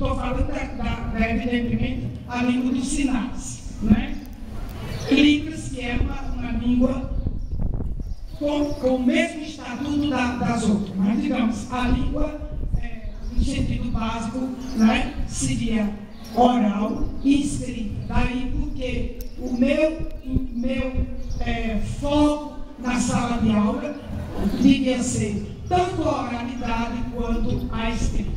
estou falando evidentemente, a língua dos sinais, né? Libras, que é uma língua com o mesmo estatuto das outras, mas digamos, a língua, no sentido básico, né, seria oral e escrita. Daí porque o meu foco na sala de aula devia ser tanto a oralidade quanto a escrita.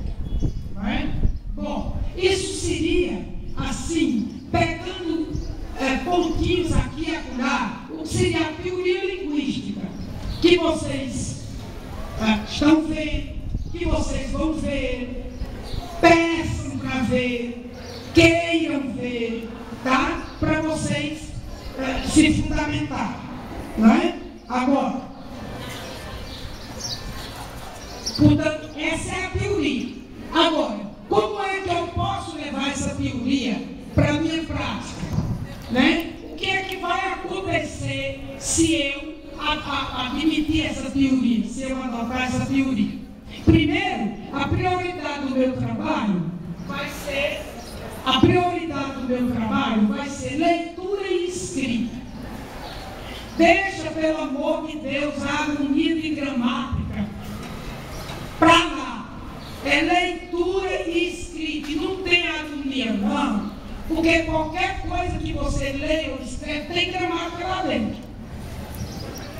Não é? Bom, isso seria assim, pegando pontinhos aqui e acolá, o que seria a teoria linguística, que vocês estão vendo, que vocês vão ver, peçam para ver, queiram ver, tá? Para vocês se fundamentarem, não é? Agora, portanto, essa é a teoria. Agora, como é que eu posso levar essa teoria para a minha prática? Né? O que é que vai acontecer se eu admitir essa teoria, se eu adotar essa teoria? Primeiro, a prioridade do meu trabalho vai ser leitura e escrita. Deixa, pelo amor de Deus, a agonia de gramática para lá. É leitura e escrita. E não tem agonia, não. Porque qualquer coisa que você lê ou escreve tem gramática lá dentro.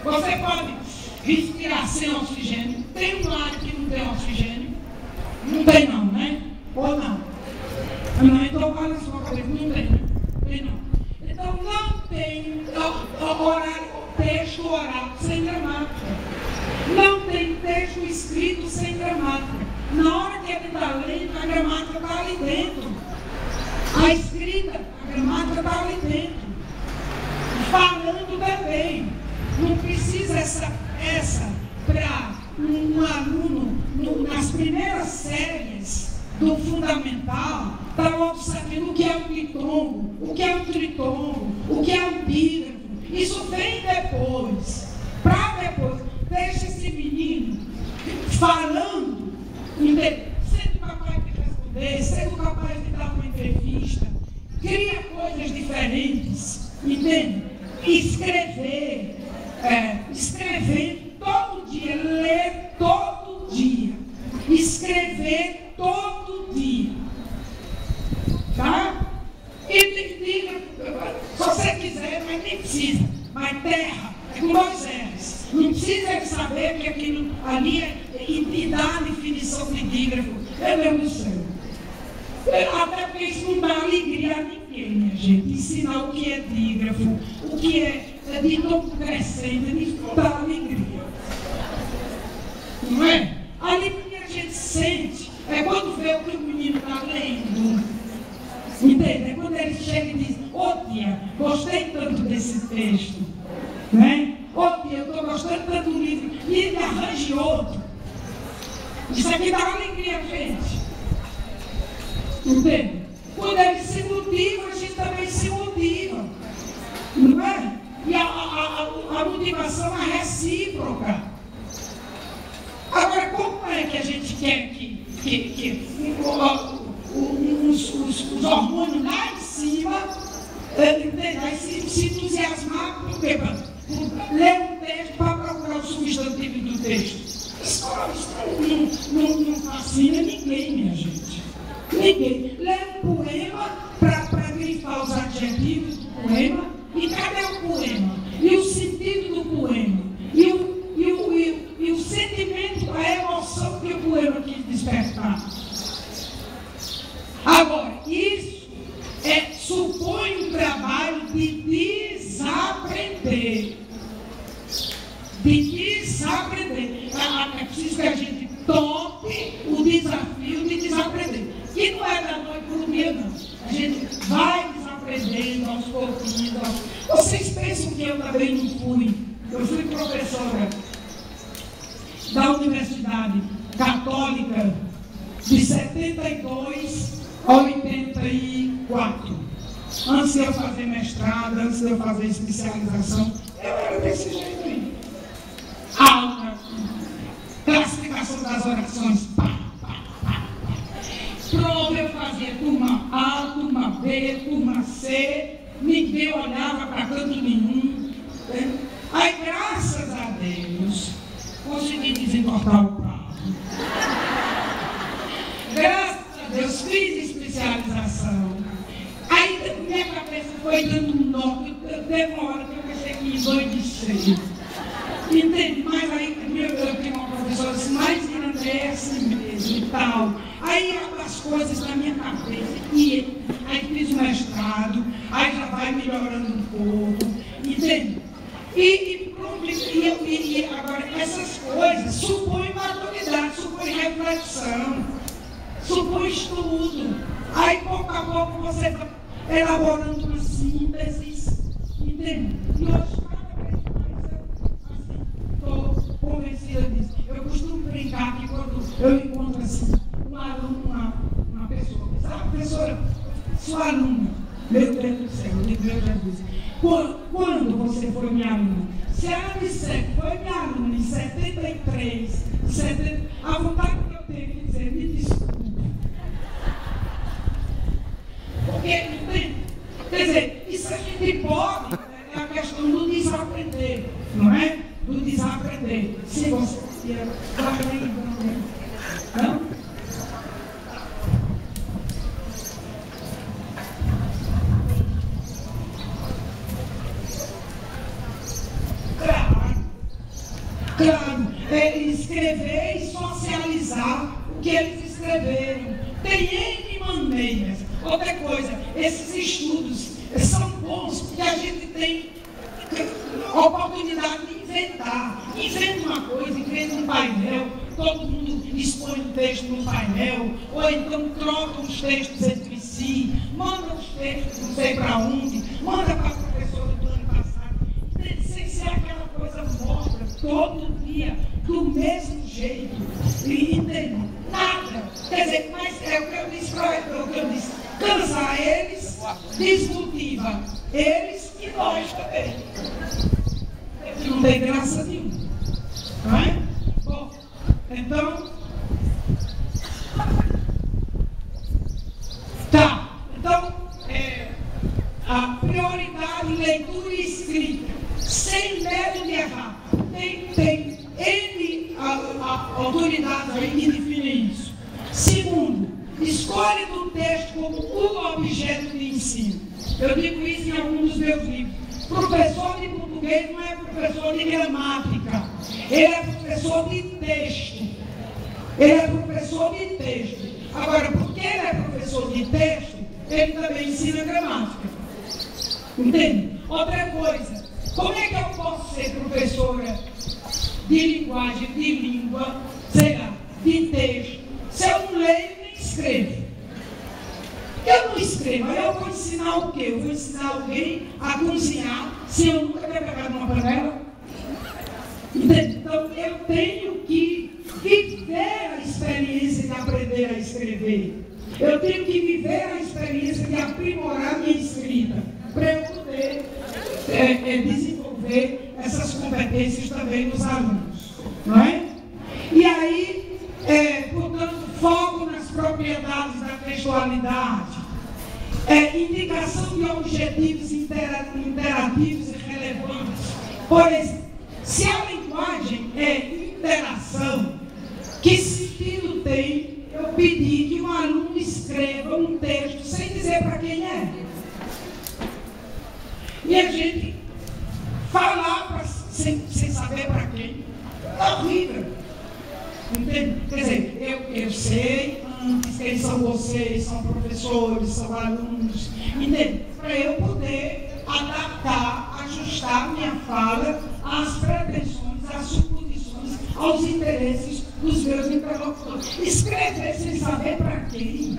Você pode respirar sem oxigênio. Tem um ar que não tem oxigênio? Não tem não, né? Ou não? Não, então fala na sua cabeça. Não tem, né? Tem não. Então não tem texto oral sem gramática. Não tem texto escrito sem gramática. Na hora que ele está lendo, a gramática está ali dentro. A escrita, a gramática está ali dentro. Falando também. Não precisa essa para um aluno, nas primeiras séries do fundamental, está logo sabendo o que é um ditongo, o que é um tritongo, o que é um dígrafo. Isso vem depois. Para depois. Deixa esse menino falando, sendo capaz de responder, sendo capaz de dar uma entrevista, cria coisas diferentes, entende? Escrever todo dia, ler todo dia, escrever todo dia, tá? E diga, se você quiser, mas nem precisa, mas terra, é com 2 R's. Não precisa saber que aquilo ali e dá a definição de dígrafo. Meu Deus do céu. Até porque isso não dá alegria a ninguém, minha gente. Ensinar o que é dígrafo, o que é ditongo crescente, não dá alegria. Não é? A alegria a gente sente é quando vê o que o menino está lendo. Entende? É quando ele chega e diz: ô tia, gostei tanto desse texto. Né? Ô tia, eu estou gostando tanto do livro. E ele arranje outro. Isso aqui dá alegria a gente. Entende? Quando ele se motiva, a gente também se motiva. Não é? E a motivação é recíproca. Agora, como é que a gente quer que os hormônios lá em cima se entusiasmar por quê? Ler um texto para procurar o substantivo do texto? Isso não fascina ninguém, minha gente. Ninguém. Lê um poema para grifar os adjetivos do poema. E cadê o poema? E o sentido do poema? E o sentimento, a emoção que o poema quis despertar. Agora, isso supõe um trabalho de desaprender. É preciso que a gente tope o desafio de desaprender. E não é da noite para o dia, não. A gente vai desaprendendo aos pouquinhos. Vocês pensam que eu também não fui? Eu fui professora da Universidade Católica de 72 a 84. Antes de eu fazer mestrado, antes de eu fazer especialização, eu era desse jeito aí. Aula, classificação das orações, prova, eu fazia turma A, turma B, turma C, ninguém olhava para canto nenhum. Aí, graças a Deus, consegui desencortar o carro. Graças a Deus, fiz especialização. Aí minha cabeça foi dando um nó. Teve uma hora que eu pensei que endoidecei. Entende? Mas aí eu tenho uma professora assim, mas André é assim mesmo e tal. Aí as coisas na minha cabeça. E aí fiz o mestrado, aí já vai melhorando um pouco. Entende? E pronto, e agora essas coisas supõem maturidade, supõem reflexão, supõe estudo. Aí pouco a pouco você está elaborando uma síntese, entende? E hoje cada vez mais eu estou convencida disso. Eu costumo brincar que quando eu encontro assim, um aluno, uma pessoa, que diz, professora, sua aluna, meu Deus do céu, meu Jesus, quando você foi minha aluna? Se ela disser que foi minha aluna em 73, a vontade que eu tenho de dizer, me desculpe. Porque, quer dizer, isso a gente pode, é a questão do desaprender, não é? Do desaprender. Se você não? Claro, escrever e socializar o que eles escreveram. Tem N maneiras. Outra coisa, esses estudos são bons porque a gente tem oportunidade de inventar. Inventa uma coisa, inventa um painel, todo mundo expõe um texto no painel, ou então troca os textos entre si, manda os textos não sei para onde, manda para a professora do ano passado, sem ser aquela coisa morta, todo dia, do mesmo jeito. Entende? Nada. Quer dizer, mas é o que eu disse para eles, cansa eles, desmotiva eles e nós também. Não tem graça nenhuma. Não é? Bom, então. Tá. Então, a prioridade, leitura e escrita, sem medo de errar. Tem N autoridades aí que definem isso. Segundo, escolha do texto como um objeto de ensino. Eu digo isso em alguns dos meus livros. Professor de português não é professor de gramática. Ele é professor de texto. Ele é professor de texto. Agora, porque ele é professor de texto, ele também ensina gramática. Entende? Outra coisa, como é que eu posso ser professora de linguagem, de língua, sei lá, de texto, se eu não leio nem escrevo? Eu não escrevo, eu vou ensinar o quê? Eu vou ensinar alguém a cozinhar se eu nunca ter pegado uma panela? Então, eu tenho que viver a experiência de aprender a escrever. Eu tenho que viver a experiência de aprimorar minha escrita, para eu poder desenvolver essas competências também nos alunos. Não é? E aí, portanto, foco nas propriedades da textualidade, indicação de objetivos interativos e relevantes. Por exemplo, se a linguagem é interação, que sentido tem eu pedir que um aluno escreva um texto sem dizer para quem é? E a gente falar sem saber para quem é horrível. Entende? Quer dizer, eu sei antes quem são vocês, são professores, são alunos, entende? Para eu poder adaptar, ajustar minha fala às pretensões, às suposições, aos interesses dos meus interlocutores. Escrever sem saber para quem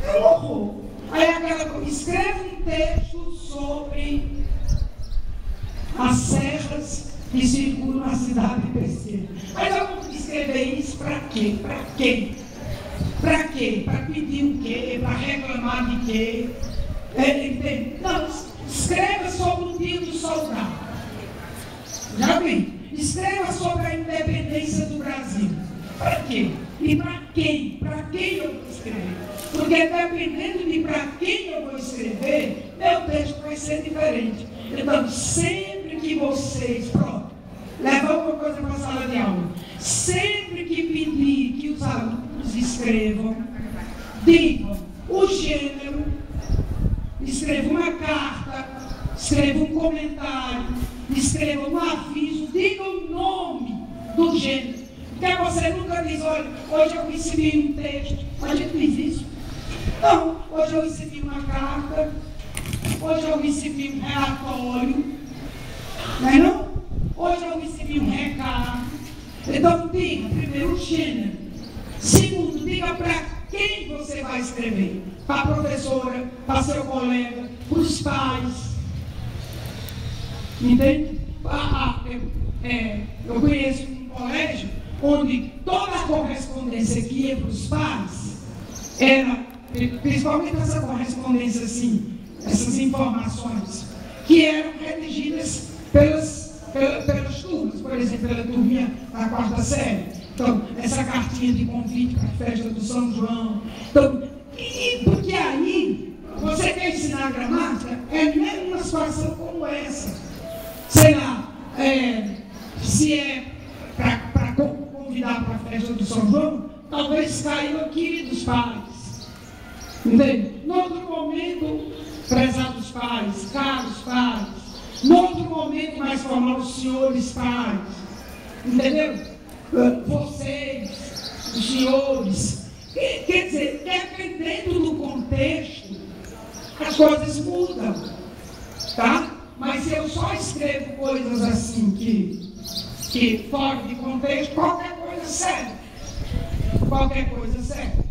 é um horror. Aí aquela coisa, escreve um texto sobre as serras que circulam na cidade de Pesqueira. Mas eu vou escrever isso para quê? Para quem? Para quê? Para pedir o quê? Para reclamar de quê? Não, escreva sobre o dia do soldado. Já vi? Escreva sobre a independência do Brasil. Para quê? E para quem? Para quem eu vou escrever? Porque dependendo de para quem eu vou escrever, meu texto vai ser diferente. Então, sempre que vocês, pronto, levar uma coisa para a sala de aula, sempre que pedir que os alunos escrevam, digam o gênero, escrevam uma carta, escrevam um comentário, escrevam um aviso, digam o nome do gênero. Porque você nunca diz, olha, hoje eu recebi um texto, a gente diz isso. Não, hoje eu recebi uma carta, hoje eu recebi um relatório, não é não? Hoje eu recebi um recado. Então, diga primeiro o gênero. Segundo, diga para quem você vai escrever. Para a professora, para seu colega, para os pais. Entende? Eu conheço um colégio onde toda a correspondência que ia para os pais era, principalmente essa correspondência assim, essas informações, que eram redigidas pelas turmas, por exemplo, pela turminha da quarta série. Então, essa cartinha de convite para a festa do São João. Então, porque aí, você quer ensinar gramática, é mesmo uma situação como essa. Sei lá, se é para convidar para a festa do São João, talvez caiam aqui dos pais. Entende? No outro momento, prezados pais, caros pais, no outro momento mais formal, os senhores pais. Entendeu? Vocês, os senhores. Quer dizer, dependendo do contexto, as coisas mudam. Tá? Mas se eu só escrevo coisas assim que fora de contexto, qualquer coisa serve. Qualquer coisa serve.